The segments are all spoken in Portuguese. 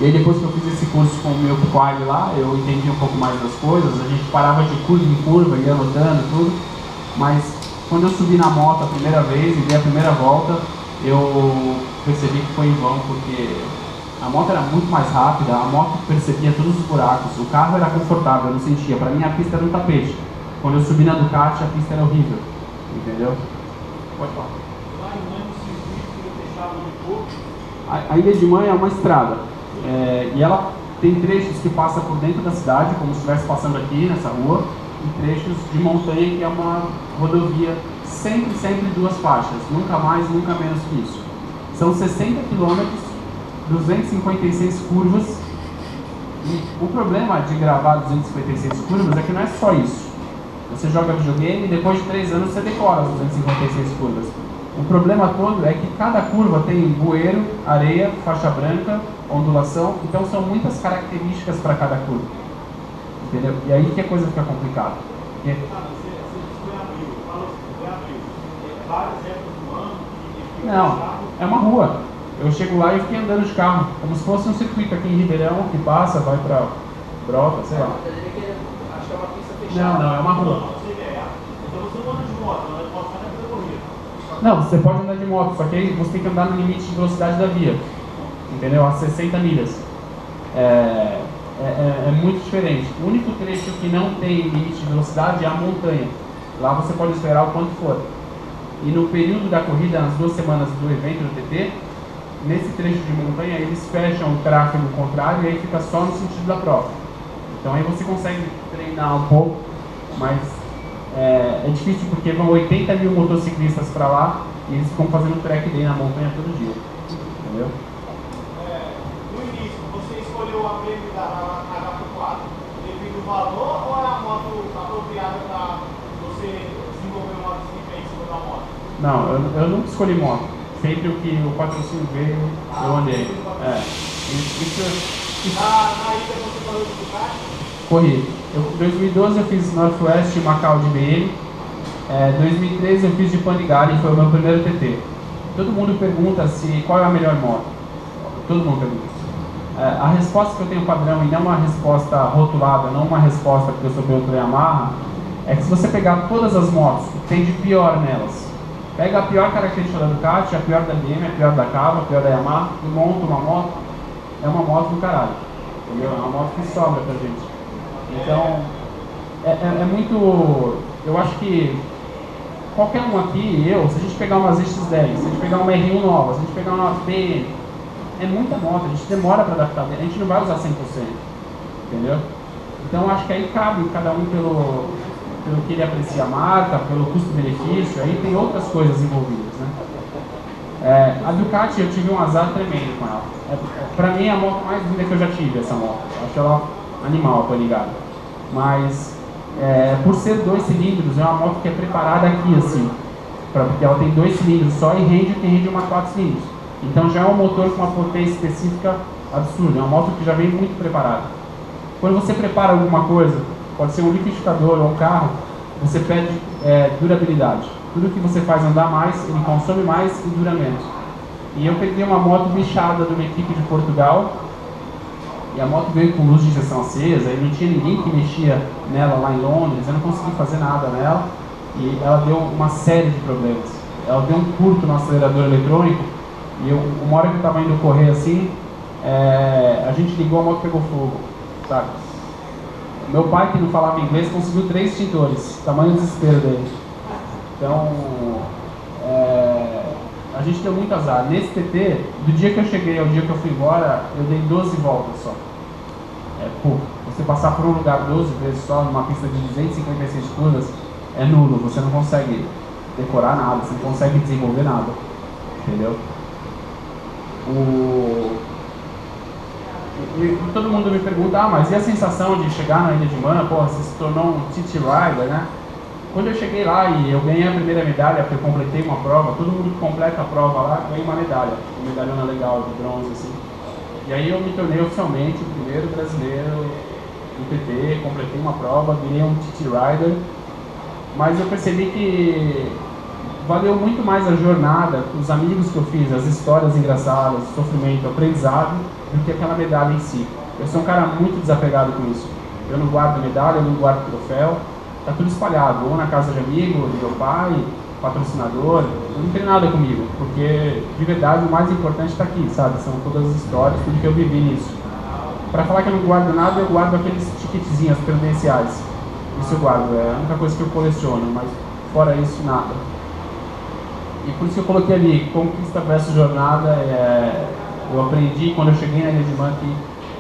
E aí depois que eu fiz esse curso com o meu quali lá, eu entendi um pouco mais das coisas, a gente parava de curva em curva, ia rodando tudo, mas quando eu subi na moto a primeira vez e dei a primeira volta, eu percebi que foi em vão, porque a moto era muito mais rápida, a moto percebia todos os buracos, o carro era confortável, eu não sentia, para mim a pista era um tapete. Quando eu subi na Ducati, a pista era horrível, entendeu? Pode falar. Lá em Mãe, o circuito que deixava de pouco. A Ilha de Mãe é uma estrada, e ela tem trechos que passam por dentro da cidade, como se estivesse passando aqui nessa rua, e trechos de montanha, que é uma rodovia, sempre duas faixas, nunca mais, nunca menos que isso. São 60 quilômetros, 256 curvas, e o problema de gravar 256 curvas é que não é só isso. Você joga videogame e depois de 3 anos você decora as 256 curvas. O problema todo é que cada curva tem bueiro, areia, faixa branca, ondulação, então são muitas características para cada curva. Entendeu? E aí que a coisa fica complicada. Você disse que foi abril, falou que foi abril. Várias épocas do ano que Não, é uma rua. Eu chego lá e fiquei andando de carro, como se fosse um circuito aqui em Ribeirão, que passa, vai pra Brota, sei lá. Acho que é uma pista fechada. Não, é uma rua. Então você não anda de moto, anda de moto só na corrida. Não, você pode andar de moto, só que aí você tem que andar no limite de velocidade da via. Entendeu? A 60 milhas. É muito diferente. O único trecho que não tem limite de velocidade é a montanha. Lá você pode esperar o quanto for. E no período da corrida, nas 2 semanas do evento do TT, nesse trecho de montanha eles fecham o tráfego contrário e aí fica só no sentido da prova. Então aí você consegue treinar um pouco, mas é difícil porque vão 80 mil motociclistas para lá e eles ficam fazendo track day na montanha todo dia. Entendeu? No início, você escolheu a BMW da H4 devido ao valor ou é a moto apropriada para você desenvolver uma desempenho em cima da moto? Não, eu nunca escolhi moto. Sempre o que o patrocínio veio, eu andei. Na ida você falou de Ducati? Corri. Em 2012 eu fiz Northwest e Macau de BM. 2013 eu fiz de Panigale, foi o meu primeiro TT. Todo mundo pergunta qual é a melhor moto. Todo mundo pergunta. A resposta que eu tenho padrão, e não uma resposta rotulada, não uma resposta porque eu sou Beltrão e Yamaha, é que se você pegar todas as motos, o que tem de pior nelas, pega a pior característica da Ducati, a pior da BM, a pior da Cava, a pior da Yamaha, e monta uma moto, é uma moto do caralho. Entendeu? É uma moto que sobra pra gente. Então, é muito... Eu acho que qualquer um aqui, se a gente pegar uma ZX10, se a gente pegar uma R1 nova, se a gente pegar uma BM, é muita moto, a gente demora para adaptar, a gente não vai usar 100%, entendeu? Então acho que aí cabe cada um pelo que ele aprecia a marca, pelo custo-benefício, aí tem outras coisas envolvidas, né? A Ducati eu tive um azar tremendo com ela. Pra mim é a moto mais linda que eu já tive, essa moto. Acho ela animal, tô ligado. Mas por ser 2 cilindros, é uma moto que é preparada aqui assim, porque ela tem 2 cilindros só e rende o que rende uma 4 cilindros. Então já é um motor com uma potência específica absurda, é uma moto que já vem muito preparada. Quando você prepara alguma coisa, pode ser um liquidificador ou um carro, você pede durabilidade. Tudo que você faz andar mais, ele consome mais e dura menos. E eu peguei uma moto bichada de uma equipe de Portugal, e a moto veio com luz de injeção acesa, e não tinha ninguém que mexia nela lá em Londres, eu não consegui fazer nada nela, e ela deu uma série de problemas. Ela deu um curto no acelerador eletrônico, e uma hora que eu estava indo correr assim, a gente ligou, a moto pegou fogo, sabe? Meu pai, que não falava inglês, conseguiu 3 extintores, tamanho desespero dele. Então, a gente deu muito azar. Nesse TT, do dia que eu cheguei ao dia que eu fui embora, eu dei 12 voltas só. Você passar por um lugar 12 vezes só, numa pista de 256 curvas, é nulo, você não consegue decorar nada, você não consegue desenvolver nada, entendeu? Todo mundo me pergunta, mas e a sensação de chegar na Ilha de Man? Você se tornou um TT Rider, né? Quando eu cheguei lá e eu ganhei a primeira medalha, porque eu completei uma prova, todo mundo que completa a prova lá ganha uma medalha, uma medalhona legal de bronze, assim. E aí eu me tornei oficialmente o primeiro brasileiro do TT, completei uma prova, virei um TT Rider, mas eu percebi que valeu muito mais a jornada, os amigos que eu fiz, as histórias engraçadas, o sofrimento, o aprendizado, do que aquela medalha em si. Eu sou um cara muito desapegado com isso. Eu não guardo medalha, eu não guardo troféu, tá tudo espalhado, ou na casa de amigo, do meu pai, patrocinador, não tem nada comigo, porque de verdade o mais importante está aqui, sabe? São todas as histórias, tudo que eu vivi nisso. Para falar que eu não guardo nada, eu guardo aqueles ticketzinhos credenciais. Isso eu guardo, é a única coisa que eu coleciono, mas fora isso, nada. E por isso que eu coloquei ali, conquista versus jornada, eu aprendi quando eu cheguei na Ilha de Man que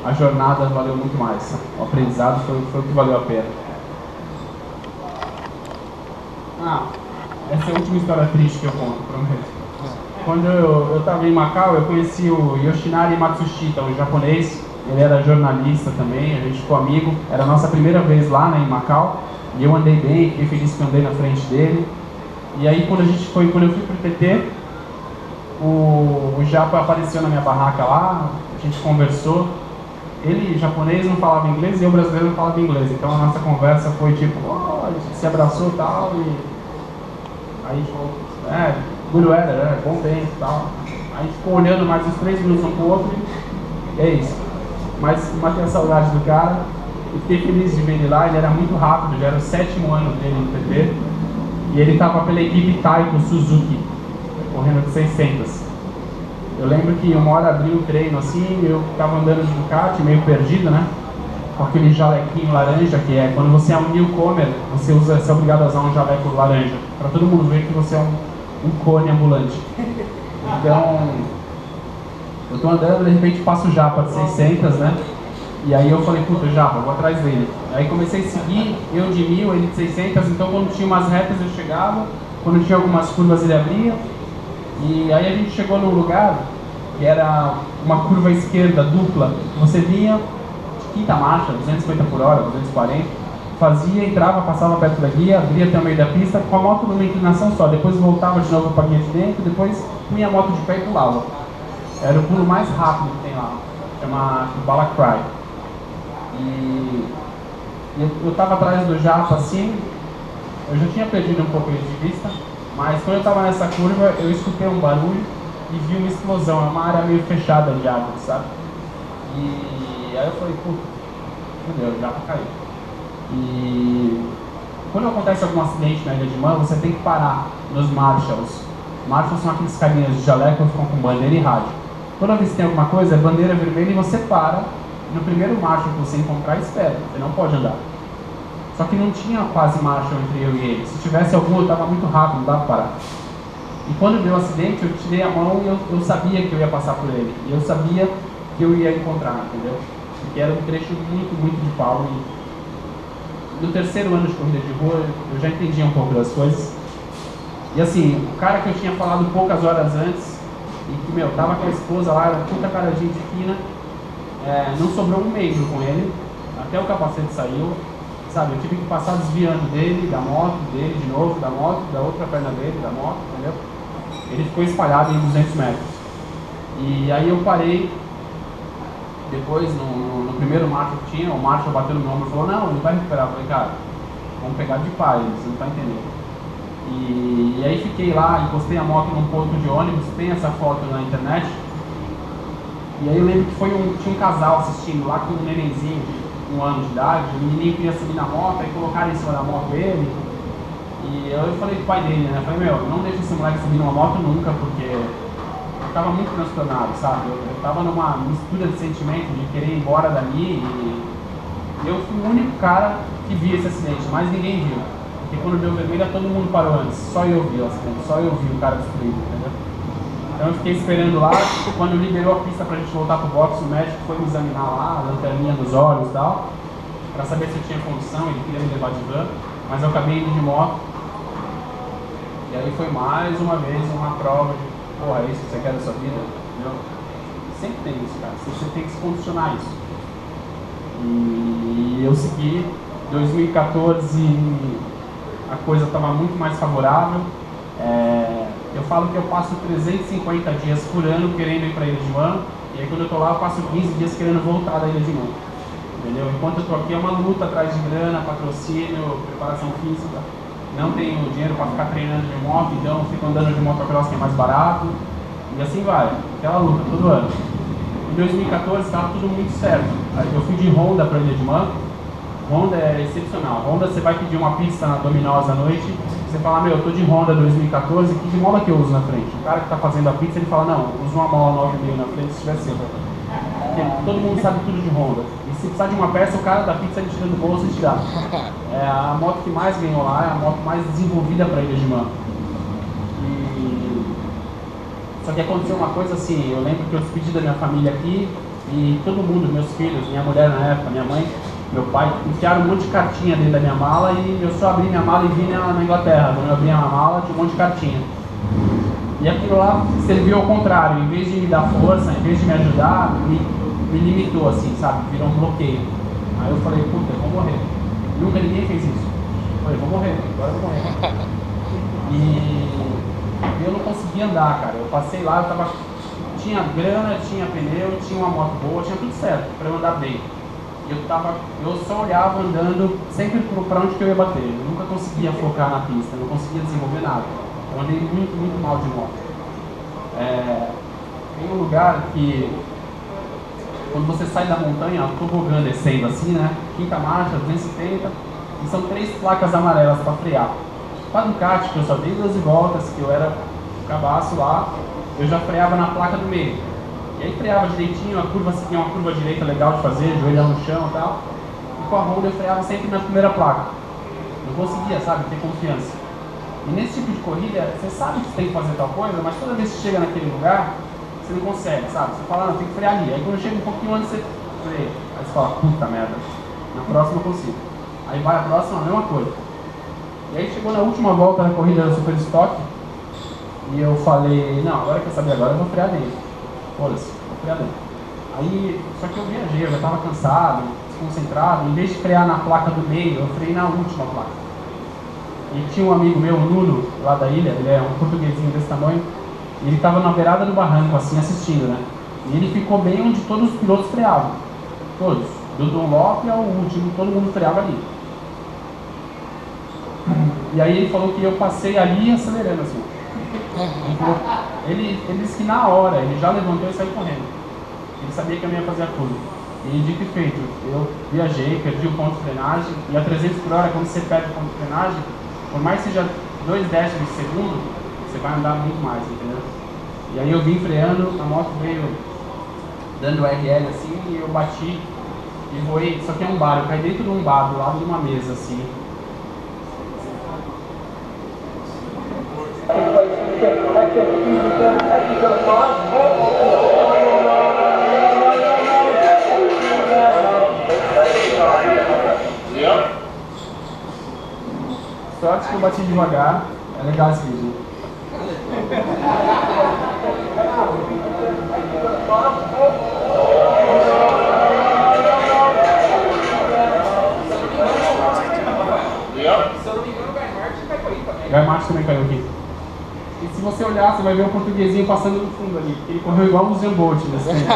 a jornada valeu muito mais. O aprendizado foi o que valeu a pena. Essa é a última história triste que eu conto, prometo. Quando eu estava em Macau, eu conheci o Yoshinari Matsushita, um japonês. Ele era jornalista também, a gente ficou amigo. Era a nossa primeira vez lá, né, em Macau. E eu andei bem, fiquei feliz que eu andei na frente dele. E aí quando eu fui pro TT, o Japa apareceu na minha barraca lá, a gente conversou. Ele, japonês, não falava inglês e eu, brasileiro, não falava inglês. Então a nossa conversa foi tipo, a gente se abraçou e tal. E aí a gente falou, good weather, bom tempo e tal. Aí a gente ficou olhando mais uns 3 minutos um pro outro e é isso. Mas matei a saudade do cara e fiquei feliz de ver ele lá. Ele era muito rápido, já era o 7º ano dele no TT. E ele estava pela equipe Taiko Suzuki, correndo de 600. Eu lembro que uma hora abriu o treino assim, eu estava andando de Ducati, meio perdido, né? Com aquele jalequinho laranja, que é quando você é um newcomer, você é obrigado a usar um jaleco laranja, para todo mundo ver que você é um cone ambulante. Então, eu tô andando, de repente passo o Japa de 600, né? E aí eu falei, puta, Japa, vou atrás dele. Aí comecei a seguir, eu de 1000, ele de 600, então quando tinha umas retas eu chegava, quando tinha algumas curvas ele abria. E aí a gente chegou num lugar que era uma curva esquerda dupla, você vinha de 5ª marcha, 250 por hora, 240, fazia, entrava, passava perto da guia, abria até o meio da pista, com a moto numa inclinação só, depois voltava de novo para a guia de dentro, depois punha a moto de pé e pulava. Era o pulo mais rápido que tem lá, chama Balacry. E eu estava atrás do Japa assim, eu já tinha perdido um pouco ele de vista, mas quando eu estava nessa curva eu escutei um barulho e vi uma explosão, é uma área meio fechada de água, sabe? E aí eu falei, puta, fudeu, o Japa caiu. E quando acontece algum acidente na Ilha de Man, você tem que parar nos marshals. Marshals são aqueles carinhas de jaleco que ficam com bandeira e rádio. Toda vez que tem alguma coisa, é bandeira vermelha e você para. No primeiro marshal que você encontrar, espera, você não pode andar. Só que não tinha quase marshal entre eu e ele. Se tivesse algum, eu estava muito rápido, não dava para parar. E quando deu o acidente, eu tirei a mão e eu sabia que eu ia passar por ele. E eu sabia que eu ia encontrar, entendeu? Porque era um trecho muito, muito de pau. E no 3º ano de corrida de rua, eu já entendia um pouco das coisas. E assim, o cara que eu tinha falado poucas horas antes, e que, tava com a esposa lá, era puta cara de gente fina, não sobrou um membro com ele, até o capacete saiu, sabe? Eu tive que passar desviando dele, da moto, dele de novo, da moto, da outra perna dele, da moto, entendeu? Ele ficou espalhado em 200 metros. E aí eu parei, depois no primeiro marcha que tinha, o marcha bateu no meu ombro e falou, não, ele vai recuperar. Eu falei, cara, vamos pegar de paz, você não tá entendendo. E aí fiquei lá, encostei a moto num ponto de ônibus, tem essa foto na internet. E aí eu lembro que tinha um casal assistindo lá com um nenenzinho de 1 ano de idade, o menininho queria subir na moto, aí colocaram em cima da moto dele. E eu falei pro pai dele, né, eu falei, não deixa esse moleque subir numa moto nunca, porque eu tava muito transtornado, sabe? Eu tava numa mistura de sentimento de querer ir embora dali e eu fui o único cara que viu esse acidente, mas ninguém viu. Porque quando deu vermelho, todo mundo parou antes, só eu vi o acidente, só eu vi o cara destruído, entendeu? Então eu fiquei esperando lá, quando liberou a pista pra gente voltar pro box, o médico foi me examinar lá, a lanterninha dos olhos e tal, pra saber se eu tinha condição, ele queria me levar de van, mas eu acabei indo de moto. E aí foi mais uma vez uma prova de, porra, é isso que você quer da sua vida? Entendeu? Sempre tem isso, cara, você tem que se condicionar isso. E eu segui, 2014 a coisa estava muito mais favorável. Eu falo que eu passo 350 dias por ano querendo ir para a Ilha de Man, e aí quando eu estou lá eu passo 15 dias querendo voltar da Ilha de Man. Entendeu? Enquanto eu estou aqui é uma luta atrás de grana, patrocínio, preparação física. não tenho dinheiro para ficar treinando de moto, então fico andando de motocross que é mais barato. E assim vai, aquela luta, todo ano. Em 2014 estava tudo muito certo. Aí eu fui de Honda para Ilha de Man. Honda é excepcional. Honda, você vai pedir uma pizza na Domino's à noite, você fala, meu, eu tô de Honda 2014, que mola que eu uso na frente? O cara que tá fazendo a pizza, ele fala, não, usa uma mola 9,5 na frente se tiver sempre. Porque todo mundo sabe tudo de Honda. E se precisar de uma peça, o cara da pizza ele tira do bolso e te dá. É a moto que mais ganhou lá, é a moto mais desenvolvida para Ilha de Man. Só que aconteceu uma coisa assim, eu lembro que eu despedi da minha família aqui e todo mundo, meus filhos, minha mulher na época, minha mãe, meu pai, enfiaram um monte de cartinha dentro da minha mala e eu só abri minha mala e vim na Inglaterra. Quando eu abri a mala, tinha um monte de cartinha. E aquilo lá serviu ao contrário, em vez de me dar força, em vez de me ajudar, me limitou assim, sabe? Virou um bloqueio. Aí eu falei, puta, eu vou morrer. Nunca ninguém fez isso. Eu falei, vou morrer, agora eu vou morrer. E eu não conseguia andar, cara. Eu passei lá, tinha grana, tinha pneu, tinha uma moto boa, tinha tudo certo para eu andar bem. Eu só olhava andando sempre para onde que eu ia bater. Eu nunca conseguia focar na pista, não conseguia desenvolver nada. Eu andei muito, muito mal de moto. Tem um lugar que, quando você sai da montanha, o tobogã descendo assim, né? Quinta marcha, 270, e são 3 placas amarelas para frear. Para Ducati, que eu só dei 12 voltas, que eu era cabaço lá, eu já freava na placa do meio. E aí freava direitinho, a curva tinha uma curva direita legal de fazer, joelhão no chão e tal. E com a Honda eu freava sempre na primeira placa. Eu conseguia, sabe, ter confiança. E nesse tipo de corrida, você sabe que você tem que fazer tal coisa, mas toda vez que você chega naquele lugar, você não consegue, sabe? Você fala, não, tem que frear ali. Aí quando chega um pouquinho antes, você freia. Aí você fala, puta merda, na próxima eu consigo. Aí vai a próxima, a mesma coisa. E aí chegou na última volta da corrida do Super Stock, e eu falei, não, agora quer saber, agora eu vou frear dentro. Foda-se, vou frear dentro. Aí, só que eu viajei, eu já estava cansado, desconcentrado, em vez de frear na placa do meio, eu freiei na última placa. E tinha um amigo meu, o Nuno, lá da ilha, ele é um portuguesinho desse tamanho, e ele estava na beirada do barranco, assim, assistindo, né? E ele ficou bem onde todos os pilotos freavam. Todos. Do Dunlop ao último, todo mundo freava ali. E aí ele falou que eu passei ali acelerando assim. Ele disse que na hora, ele já levantou e saiu correndo. Ele sabia que eu não ia fazer a curva. E dito e feito, eu viajei, perdi o ponto de frenagem, e a 300 por hora, quando você perde o ponto de frenagem, por mais que seja 2 décimos de segundo, você vai andar muito mais, entendeu? E aí eu vim freando, a moto veio dando RL assim, e eu bati e voei, só que é um bar, eu caí dentro de um bar, do lado de uma mesa assim. Sorte que eu bati devagar, é legal esse vídeo. Se eu não me engano, o Guy Martin caiu aí também. Guy Martin também caiu aqui. E se você olhar, você vai ver o portuguesinho passando no fundo ali. Ele correu igual o Usain Bolt nesse tempo.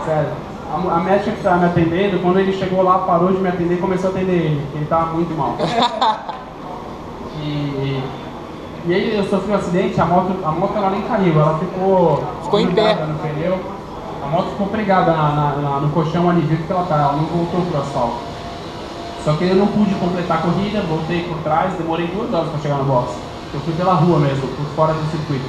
Sério. A médica que estava me atendendo, quando ele chegou lá, parou de me atender e começou a atender ele, porque ele estava muito mal. E aí eu sofri um acidente, a moto ela nem caiu, ela ficou em pé no pneu. A moto ficou pregada no colchão ali, viu que ela tá, ela não voltou pro asfalto. Só que eu não pude completar a corrida, voltei por trás, demorei 2 horas para chegar no box. Eu fui pela rua mesmo, por fora do circuito.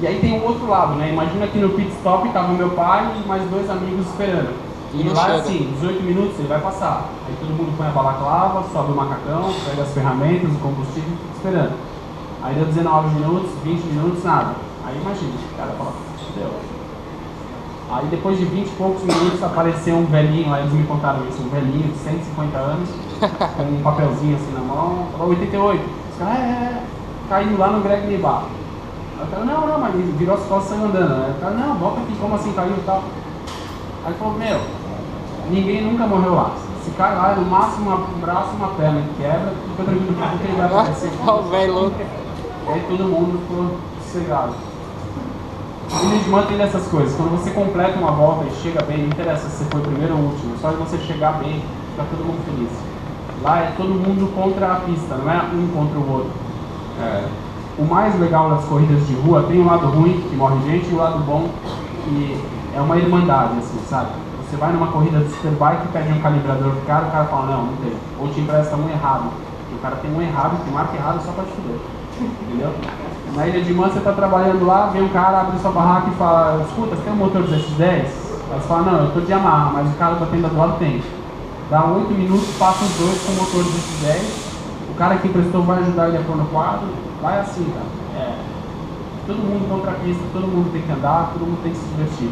E aí tem um outro lado, né? Imagina que no pit stop tava o meu pai e mais 2 amigos esperando. E não lá chega. assim, 18 minutos ele vai passar. Aí todo mundo põe a balaclava, sobe o macacão, pega as ferramentas, o combustível e fica esperando. Aí deu 19 minutos, 20 minutos, nada. Aí imagina, o cara fala, deu. Aí depois de 20 e poucos minutos apareceu um velhinho, aí eles me contaram isso, um velhinho de 150 anos, com um papelzinho assim na mão, falou 88. Os caras, caindo lá no Greg Nibar. Aí o cara, não, mas ele virou as costas e saiu andando. Aí o cara, não, volta aqui, como assim caiu e tal. Aí ele falou, meu, ninguém nunca morreu lá. Se cai lá, no máximo um braço e uma perna que quebra, fica tranquilo porque ele vai aparecer. Olha o velho louco. E aí todo mundo ficou sossegado. E Ilha de Man tem dessas coisas, quando você completa uma volta e chega bem, não interessa se você foi o primeiro ou o último, só de você chegar bem, fica todo mundo feliz. Lá é todo mundo contra a pista, não é um contra o outro. O mais legal das corridas de rua tem um lado ruim, que morre gente, e o lado bom, que é uma irmandade, assim, sabe? Você vai numa corrida de superbike e pede um calibrador pro cara, o cara fala, não tem. Ou te empresta um errado. E o cara tem um errado, que marca errado só pra te fuder. Entendeu? Na Ilha de Man, você tá trabalhando lá, vem um cara, abre sua barraca e fala, escuta, você tem um motor dos X10? Aí você fala, não, eu tô de Yamaha, mas o cara da tenda do lado tem. Dá 8 minutos, passa os dois com o motor dos X10. O cara que emprestou vai ajudar ele a pôr no quadro. Vai assim, cara. Todo mundo contra a pista, todo mundo tem que andar, todo mundo tem que se divertir.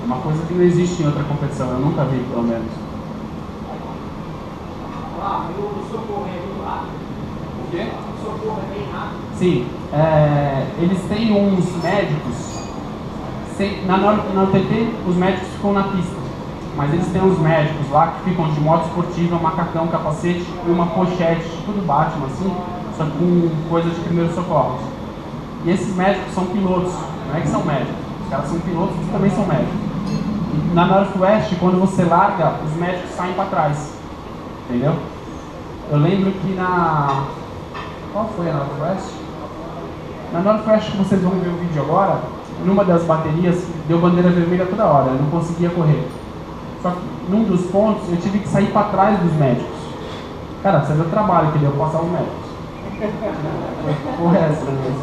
É uma coisa que não existe em outra competição, eu nunca vi, pelo menos. O socorro é bem rápido. O quê? O socorro é bem rápido. Sim, eles têm uns médicos. Na TT, os médicos ficam na pista. Mas eles têm uns médicos lá que ficam de moto esportiva, macacão, capacete e uma pochete, tipo do Batman, assim, só com coisa de primeiros socorros. E esses médicos são pilotos, não é que são médicos, os caras são pilotos e também são médicos. E na Northwest, quando você larga, os médicos saem para trás, entendeu? Eu lembro que qual foi a Northwest? Na Northwest, que vocês vão ver o vídeo agora, numa das baterias deu bandeira vermelha toda hora, eu não conseguia correr. Só que num dos pontos eu tive que sair para trás dos médicos. Cara, você viu o trabalho que deu passar os médicos. O resto, né?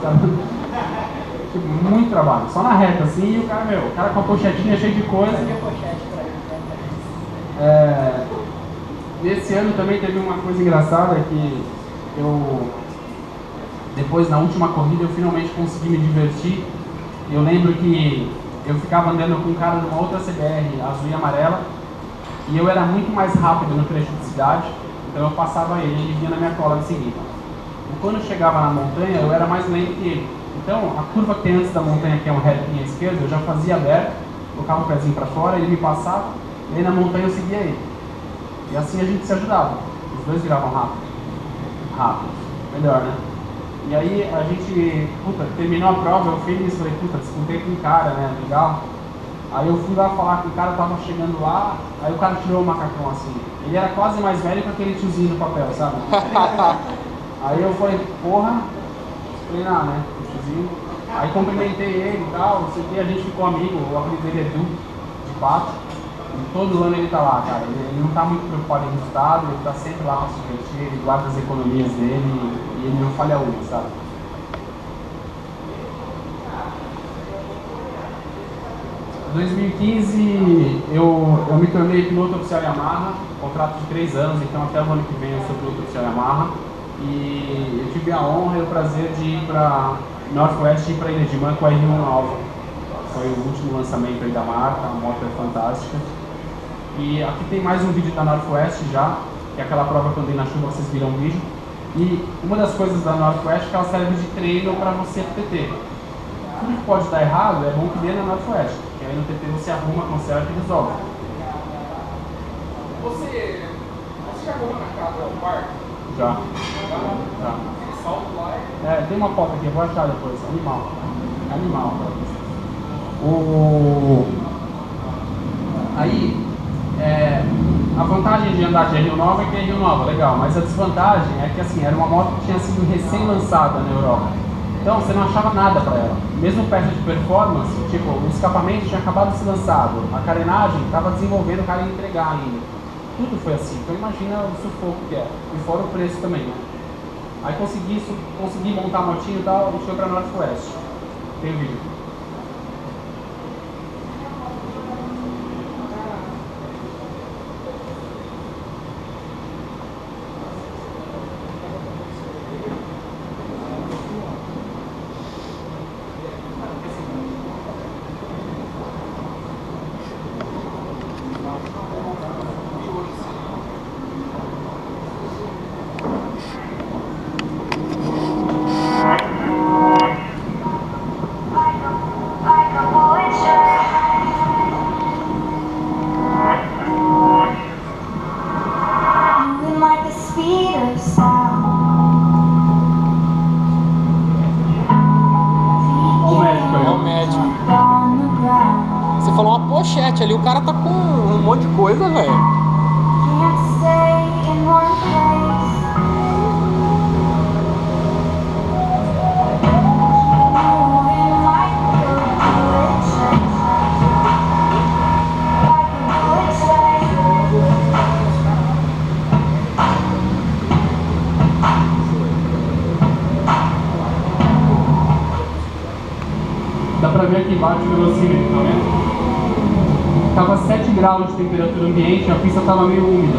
Tipo, muito trabalho. Só na reta assim, e o cara com a pochetinha cheia de coisa. Nesse ano também teve uma coisa engraçada que depois na última corrida eu finalmente consegui me divertir. Eu lembro que eu ficava andando com um cara de uma outra CBR, azul e amarela, e eu era muito mais rápido no trecho de cidade, então eu passava ele vinha na minha cola de seguida. E quando eu chegava na montanha, eu era mais lento que ele. Então, a curva que tem antes da montanha, que é um retinho à esquerda, eu já fazia aberto, colocava o pezinho para fora, ele me passava, e aí na montanha eu seguia ele. E assim a gente se ajudava. Os dois viravam rápido. Melhor, né? E aí a gente, terminou a prova, eu feliz, falei, disputei com um cara, né, legal. Aí eu fui lá falar com o cara, tava chegando lá, aí o cara tirou o macacão assim. Ele era quase mais velho que aquele tiozinho do papel, sabe? Aí eu falei, porra, treinar, né, o tiozinho. Aí cumprimentei ele e tal, não sei o que, a gente ficou amigo, o apelido dele é Edu, de pato. E todo ano ele tá lá, cara, ele não tá muito preocupado em resultado, ele tá sempre lá pra se divertir, ele guarda as economias dele e ele não falha uma, sabe? Em 2015 eu me tornei piloto oficial Yamaha, contrato de 3 anos, então até o ano que vem eu sou piloto oficial Yamaha. E eu tive a honra e o prazer de ir para Northwest e ir para Ilha de Man com a R1 Alpha. Foi o último lançamento aí da marca, a moto é fantástica. E aqui tem mais um vídeo da Northwest já, que é aquela prova que eu andei na chuva, vocês viram o vídeo. E uma das coisas da Northwest é que ela serve de treino para você TT. Tudo que pode dar errado é bom que dê na Northwest, que aí no TT você arruma, conserta e resolve. Você já correu na casa do parque? Já. Aquele salto lá Tem uma foto aqui, eu vou achar depois. Animal. Aí, a vantagem de andar de R1 nova é que é R1 nova, legal, mas a desvantagem é que assim, era uma moto que tinha sido recém-lançada na Europa. Então você não achava nada para ela. Mesmo peça de performance, tipo, o escapamento tinha acabado de ser lançado, a carenagem estava desenvolvendo, o cara ia entregar ainda. Tudo foi assim, então imagina o sufoco que é. E fora o preço também, né? Aí consegui montar a motinho e tal, e foi pra Northwest. Tem o vídeo. Pochete ali, o cara tá com um monte de coisa, velho. Dá pra ver aqui embaixo o velocímetro, tá vendo? Tava 7 graus de temperatura ambiente, a pista tava meio úmida.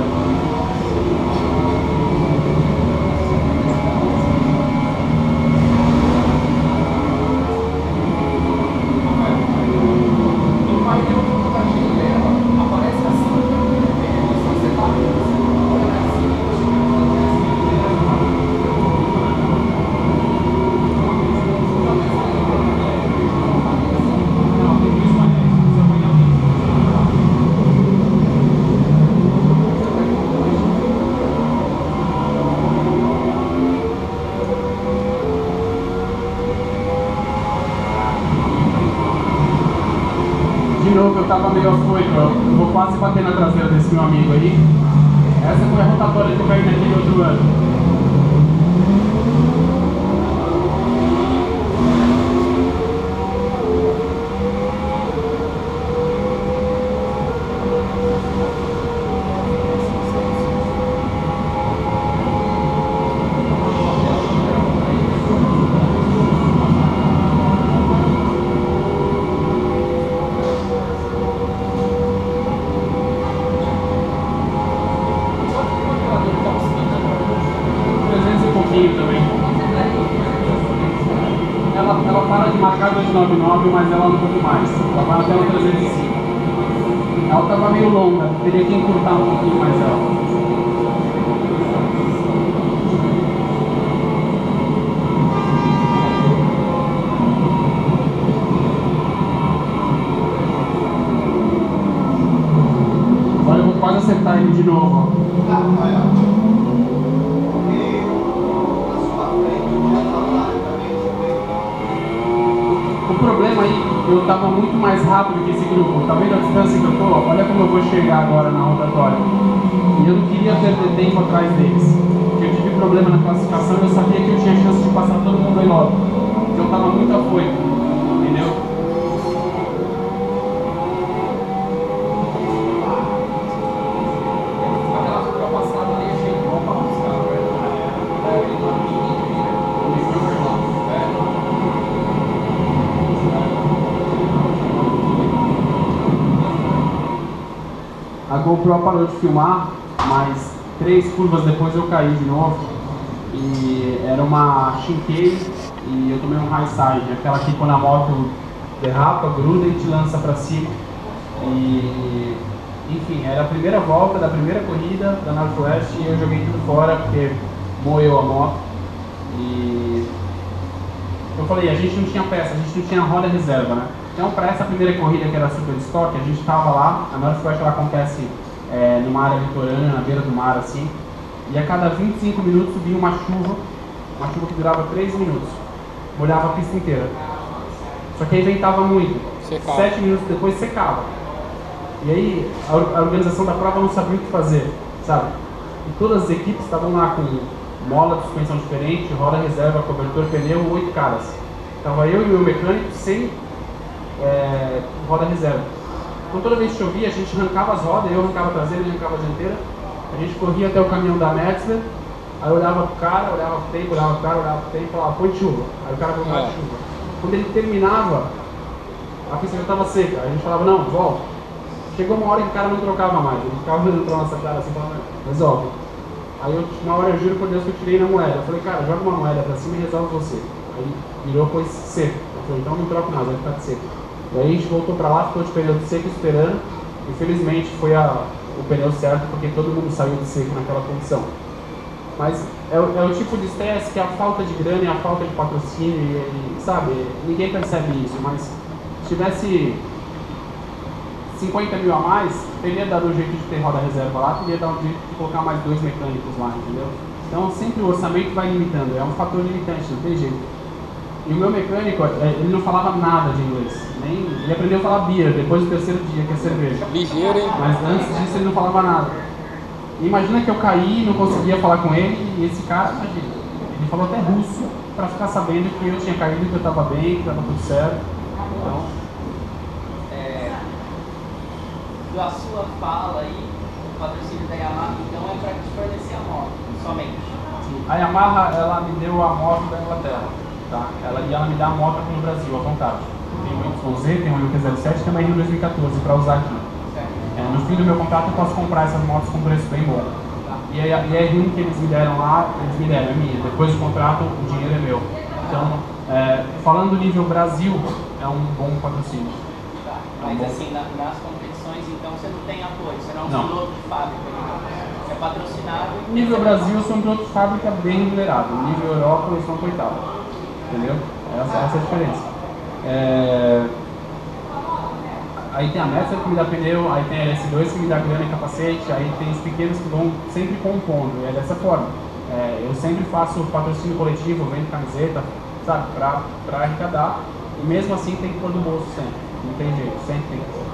De novo, eu tava meio afoito, eu vou quase bater na traseira desse meu amigo aí. Essa foi a rotatória que eu caí naquele outro ano. Também. Ela para de marcar 299, mas ela anda um pouco mais. Ela vai até o 305. Ela estava meio longa, teria que encurtar um pouquinho mais ela. Agora eu vou quase acertar ele de novo. Ó. O problema aí, eu estava muito mais rápido que esse grupo. Tá vendo a distância que eu tô? Olha como eu vou chegar agora na rotatória. E eu não queria perder tempo atrás deles. Porque eu tive problema na classificação e eu sabia que eu tinha chance de passar todo mundo aí logo. Então eu estava muito afoito, entendeu? A GoPro parou de filmar, mas 3 curvas depois eu caí de novo. E era uma chicane e eu tomei um high side, aquela que quando a moto derrapa, gruda e te lança pra cima. E enfim, era a primeira volta da primeira corrida da Northwest e eu joguei tudo fora porque moeu a moto. E eu falei, a gente não tinha peça, a gente não tinha roda reserva, né? Então, para essa primeira corrida que era super de estoque, a gente estava lá. A Northwest ela acontece numa área litorânea, na beira do mar, assim. E a cada 25 minutos subia uma chuva que durava 3 minutos. Molhava a pista inteira. Só que aí ventava muito. Secava. 7 minutos depois secava. E aí a organização da prova não sabia o que fazer, sabe? E todas as equipes estavam lá com mola de suspensão diferente, roda reserva, cobertor, pneu, 8 caras. Tava eu e o meu mecânico sem roda reserva. Então toda vez que chovia, a gente arrancava as rodas, eu arrancava a traseira, ele arrancava a dianteira, a gente corria até o caminhão da Metzler, aí eu olhava pro cara, olhava pro tempo, olhava pro cara, olhava pro tempo e falava, põe chuva. Aí o cara colocava chuva. Quando ele terminava, a pista já estava seca, aí a gente falava, não, volta. Chegou uma hora que o cara não trocava mais, ele ficava olhando pra nossa cara assim, falando, resolve. Aí uma hora eu juro por Deus que eu tirei na moeda, eu falei, cara, joga uma moeda pra cima e resolve você. Aí virou, pôs seco. Eu falei, então não troco mais, vai ficar de seco. Daí a gente voltou pra lá, ficou de pneu de seco esperando. Infelizmente foi o pneu certo, porque todo mundo saiu de seco naquela condição. Mas é o tipo de estresse que é a falta de grana e a falta de patrocínio, e, sabe, ninguém percebe isso, mas se tivesse 50 mil a mais, teria dado um jeito de ter roda reserva lá, teria dado um jeito de colocar mais 2 mecânicos lá, entendeu? Então sempre o orçamento vai limitando, é um fator limitante, não tem jeito. E o meu mecânico, ele não falava nada de inglês. Ele aprendeu a falar beer depois do terceiro dia, que é cerveja. Ligeiro, hein? Mas antes disso ele não falava nada. E imagina que eu caí, não conseguia falar com ele, e esse cara, imagina, ele falou até russo para ficar sabendo que eu tinha caído, que eu estava bem, que estava tudo certo. Então, a sua fala aí, o patrocínio da Yamaha, então é para te fornecer a moto, somente. a Yamaha, ela me deu a moto da Inglaterra, tá? E ela me dá a moto aqui no Brasil, à vontade. Tem um YZ, tem um YZ07, tem uma R 2014 para usar aqui. No fim do meu contrato eu posso comprar essas motos com preço bem bom. E a R1 que eles me deram lá, eles me deram, é minha. Depois do contrato, o dinheiro é meu. Então, falando do nível Brasil, é um bom patrocínio. Tá. Mas assim, nas competições, então você não tem apoio, você não é um Não. piloto de fábrica, é patrocinado. Nível Brasil, eu sou um piloto de fábrica bem remunerado. Nível Europa, eu sou um coitado. Entendeu? Essa é a diferença. Aí tem a Metsera que me dá pneu, aí tem a LS2 que me dá grana e capacete, aí tem os pequenos que vão sempre compondo, e é dessa forma. Eu sempre faço patrocínio coletivo, vendo camiseta, sabe, pra arrecadar, e mesmo assim tem que pôr do bolso sempre, não tem jeito, sempre tem que pôr.